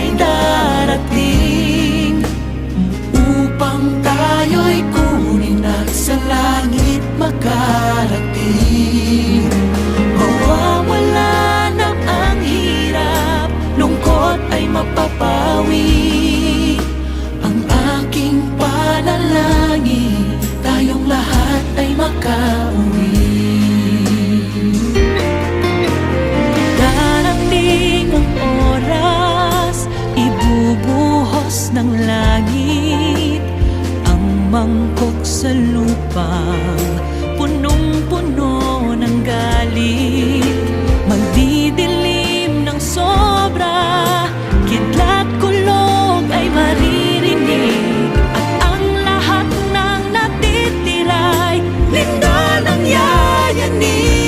ay darating, upang tayo'y kunin at sa langit makarating. Mawawala na ang hirap, lungkot ay mapapawi. Ang aking panalangin, tayong lahat ay makauwi. Darating ang oras, ibubuhos ng langit ang mangkok sa lupa.